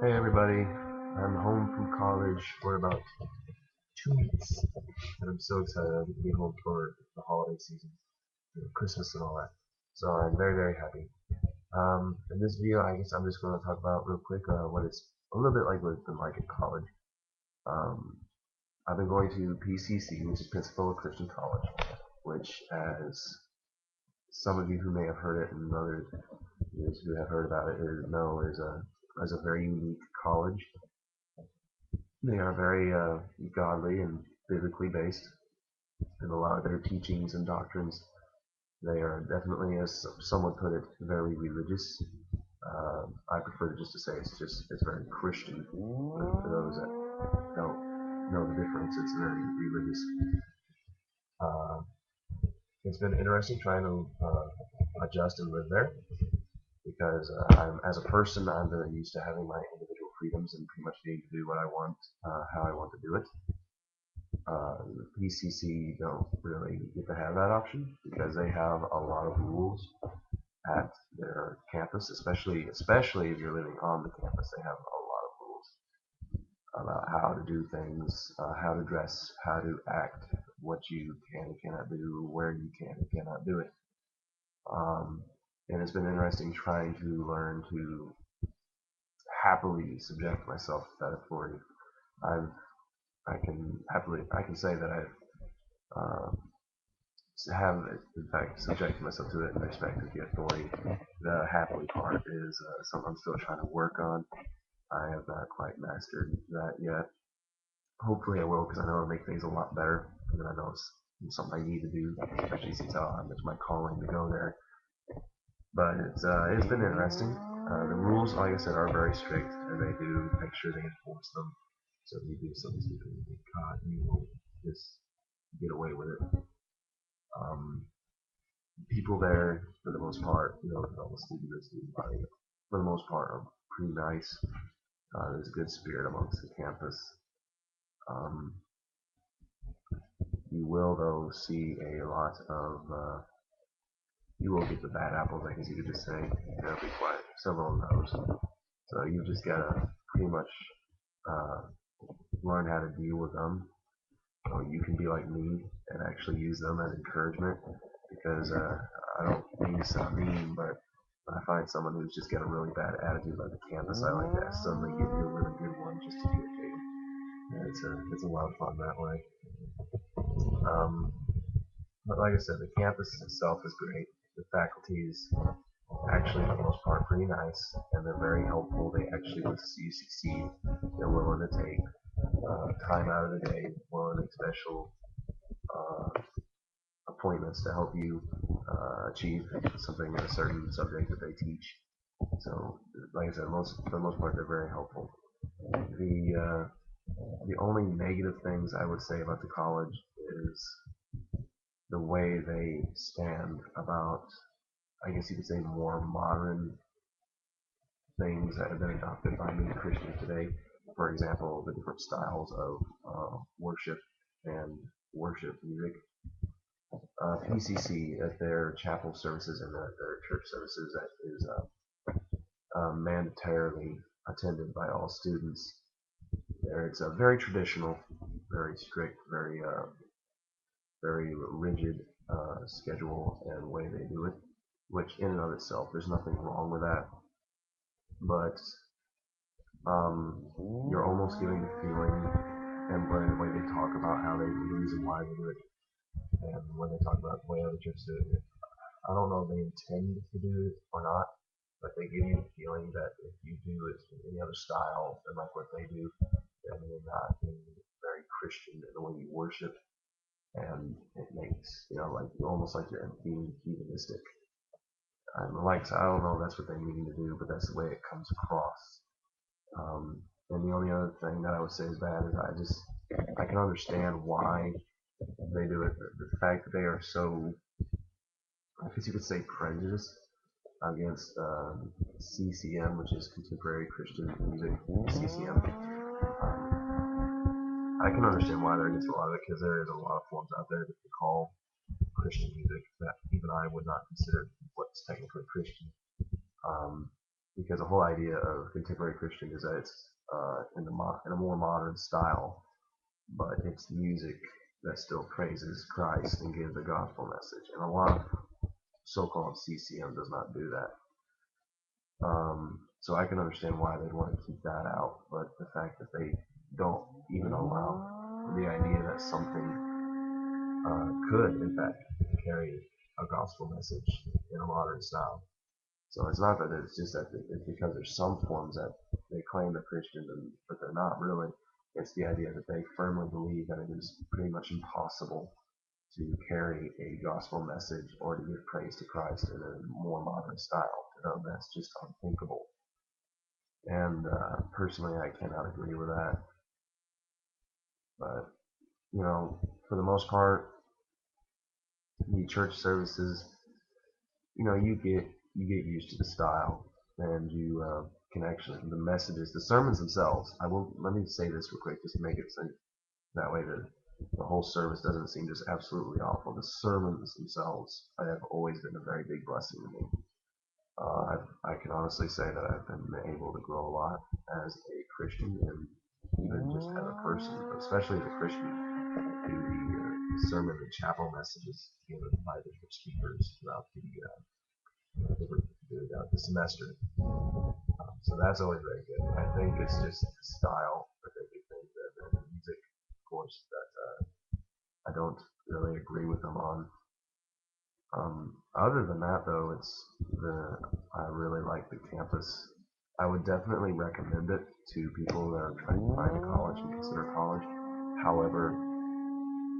Hey everybody, I'm home from college for about 2 weeks, and I'm so excited to be home for the holiday season, Christmas and all that. So I'm very, very happy. In this video, I guess I'm just going to talk about real quick what it's a little bit like what it's been like at college. Um, I've been going to PCC, which is Pensacola Christian College, which, as some of you who may have heard it and others who have heard about it know, is a very unique college. They are very godly and biblically based in a lot of their teachings and doctrines. They are definitely, as some would put it, very religious. I prefer just to say it's very Christian. For those that don't know the difference, it's very religious. Uh, it's been interesting trying to adjust and live there because as a person, I'm very used to having my individual freedoms and pretty much being able to do what I want, how I want to do it. PCC don't really get to have that option because they have a lot of rules at their campus, especially if you're living on the campus. They have a lot of rules about how to do things, how to dress, how to act, what you can and cannot do, where you can and cannot do it. Um, and it's been interesting trying to learn to happily subject myself to that authority. I've I can say that I've have in fact subjected myself to it and respected the authority. The happily part is something I'm still trying to work on. I have not quite mastered that yet. Hopefully I will, because I know it'll make things a lot better, and I know it's something I need to do, especially since it's my calling to go there. But it's been interesting. The rules, like I said, are very strict, and they do make sure they enforce them. So if you do something stupid and get caught, you won't just get away with it. Um, People there, for the most part, all the student body, for the most part, are pretty nice. There's a good spirit amongst the campus. Um, you will, though, see a lot of, you will get the bad apples, I guess you could just say. Be quiet. Several of those. So you just gotta pretty much uh, learn how to deal with them. So you can be like me and actually use them as encouragement because I don't mean to sound mean, but when I find someone who's just got a really bad attitude about the campus, I like to suddenly give you a really good one just to irritate them. And it's a lot of fun that way. Um, but like I said, the campus itself is great. The faculty is actually, for the most part, pretty nice, and they're very helpful. They actually want to see you succeed. They're willing to take time out of the day, willing to take special uh, appointments to help you achieve something in a certain subject that they teach. So, like I said, for the most part, they're very helpful. The only negative things I would say about the college is the way they stand about, I guess you could say, more modern things that have been adopted by many Christians today. For example, the different styles of worship and worship music. PCC at their chapel services and their church services that is mandatorily attended by all students. There, it's a very traditional, very strict, very rigid schedule and way they do it. Which in and of itself, there's nothing wrong with that, but you're almost getting the feeling, and by the way they talk about how they the reason why they do it, and when they talk about the way other churches do it, I don't know if they intend to do it or not, but they give you the feeling that if you do it in any other style than like what they do, then you're not being very Christian in the way you worship, and it makes like almost like you're being heathenistic. I don't know if that's what they mean to do, but that's the way it comes across. And the only other thing that I would say is bad is I can understand why they do it. The fact that they are so, I guess you could say, prejudiced against CCM, which is Contemporary Christian Music, CCM. I can understand why they're against a lot of it because there is a lot of forms out there that they call Christian music that even I would not consider what's technically Christian. Um, because the whole idea of contemporary Christian is that it's in a more modern style, but it's music that still praises Christ and gives the gospel message. And a lot of so-called CCM does not do that. So I can understand why they'd want to keep that out, but the fact that they don't even allow the idea that something could, in fact, carry a gospel message in a modern style. So it's not that it's just that it's because there's some forms that they claim they're Christian, but they're not really. It's the idea that they firmly believe that it is pretty much impossible to carry a gospel message or to give praise to Christ in a more modern style. To them, that's just unthinkable. And personally, I cannot agree with that. But for the most part, the church services, you get used to the style, and you can actually the messages, the sermons themselves. I will let me say this real quick, just to make it so that way the whole service doesn't seem just absolutely awful. The sermons themselves have always been a very big blessing to me. I can honestly say that I've been able to grow a lot as a Christian and even just as a person, but especially as a Christian, through the sermon and chapel messages given by different speakers throughout the semester. So that's always very good. I think it's just the style that they do things, and the music, of course, that I don't really agree with them on. Other than that, though, I really like the campus. I would definitely recommend it to people that are trying to find a college and consider college. However,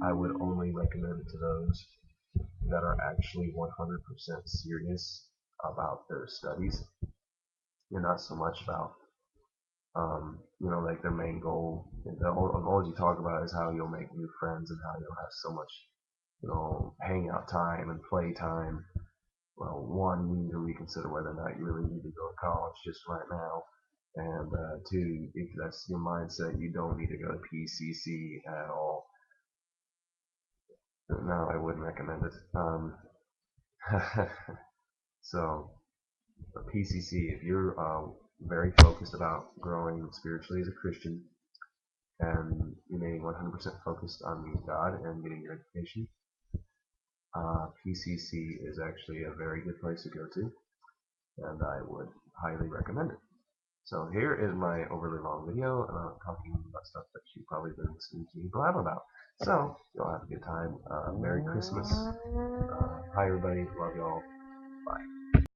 I would only recommend it to those that are actually 100% serious about their studies. You're not so much about, like their main goal. All you talk about is how you'll make new friends and how you'll have so much, hangout time and play time. Well, one, you need to reconsider whether or not you really need to go to college just right now. And two, if that's your mindset, you don't need to go to PCC at all. No, I wouldn't recommend it. So, PCC, if you're very focused about growing spiritually as a Christian and remaining 100% focused on God and getting your education, PCC is actually a very good place to go to, and I would highly recommend it. So here is my overly long video talking about stuff that you've probably been listening to me blab about. So you'll have a good time. Merry Christmas. Hi everybody. Love y'all. Bye.